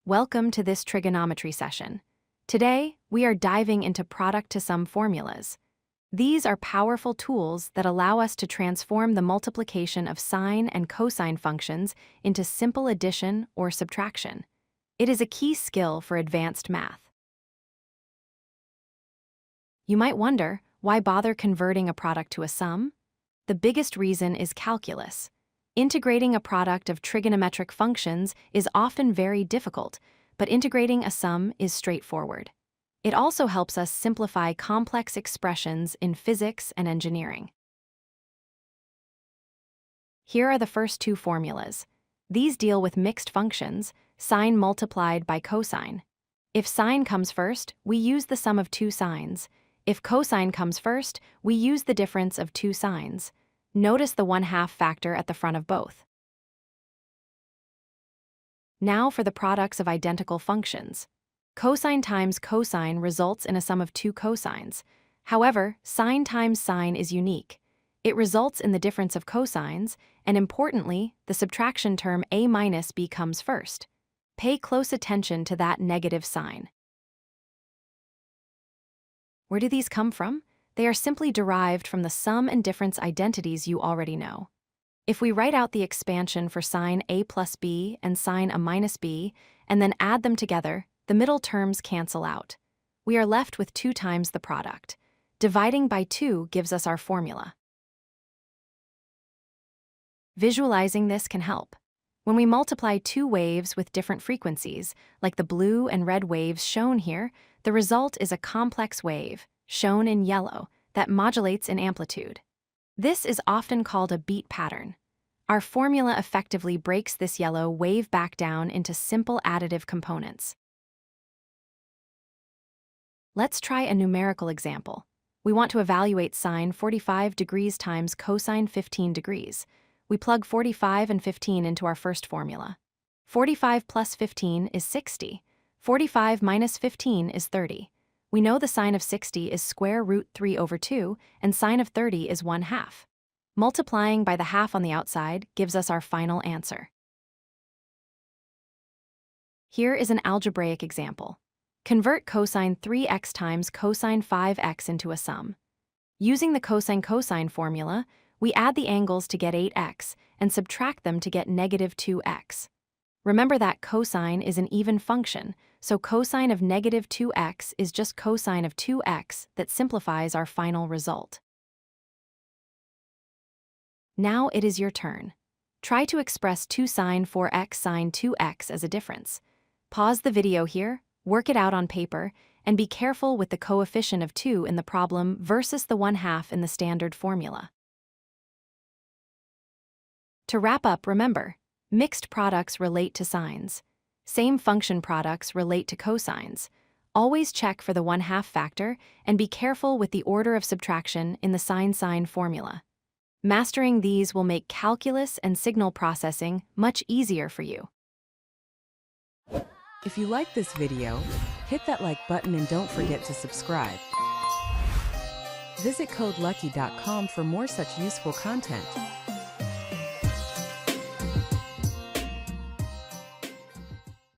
Welcome to this trigonometry session. Today, we are diving into product-to-sum formulas. These are powerful tools that allow us to transform the multiplication of sine and cosine functions into simple addition or subtraction. It is a key skill for advanced math. You might wonder, why bother converting a product to a sum? The biggest reason is calculus. Integrating a product of trigonometric functions is often very difficult, but integrating a sum is straightforward. It also helps us simplify complex expressions in physics and engineering. Here are the first two formulas. These deal with mixed functions, sine multiplied by cosine. If sine comes first, we use the sum of two sines. If cosine comes first, we use the difference of two sines. Notice the 1/2 factor at the front of both. Now for the products of identical functions. Cosine times cosine results in a sum of two cosines. However, sine times sine is unique. It results in the difference of cosines, and importantly, the subtraction term a minus b comes first. Pay close attention to that negative sign. Where do these come from? They are simply derived from the sum and difference identities you already know. If we write out the expansion for sine a plus b and sine a minus b, and then add them together, the middle terms cancel out. We are left with 2 times the product. Dividing by 2 gives us our formula. Visualizing this can help. When we multiply two waves with different frequencies, like the blue and red waves shown here, the result is a complex wave, shown in yellow, that modulates in amplitude. This is often called a beat pattern. Our formula effectively breaks this yellow wave back down into simple additive components. Let's try a numerical example. We want to evaluate sine 45 degrees times cosine 15 degrees. We plug 45 and 15 into our first formula. 45 plus 15 is 60. 45 minus 15 is 30. We know the sine of 60 is square root 3 over 2, and sine of 30 is 1/2. Multiplying by the half on the outside gives us our final answer. Here is an algebraic example. Convert cosine 3x times cosine 5x into a sum. Using the cosine-cosine formula, we add the angles to get 8x and subtract them to get negative 2x. Remember that cosine is an even function, so cosine of negative 2x is just cosine of 2x that simplifies our final result. Now it is your turn. Try to express 2 sine 4x sine 2x as a difference. Pause the video here, work it out on paper, and be careful with the coefficient of 2 in the problem versus the 1/2 in the standard formula. To wrap up, remember, mixed products relate to sines. Same function products relate to cosines. Always check for the 1/2 factor and be careful with the order of subtraction in the sine-sine formula. Mastering these will make calculus and signal processing much easier for you. If you like this video, hit that like button and don't forget to subscribe. Visit codelucky.com for more such useful content.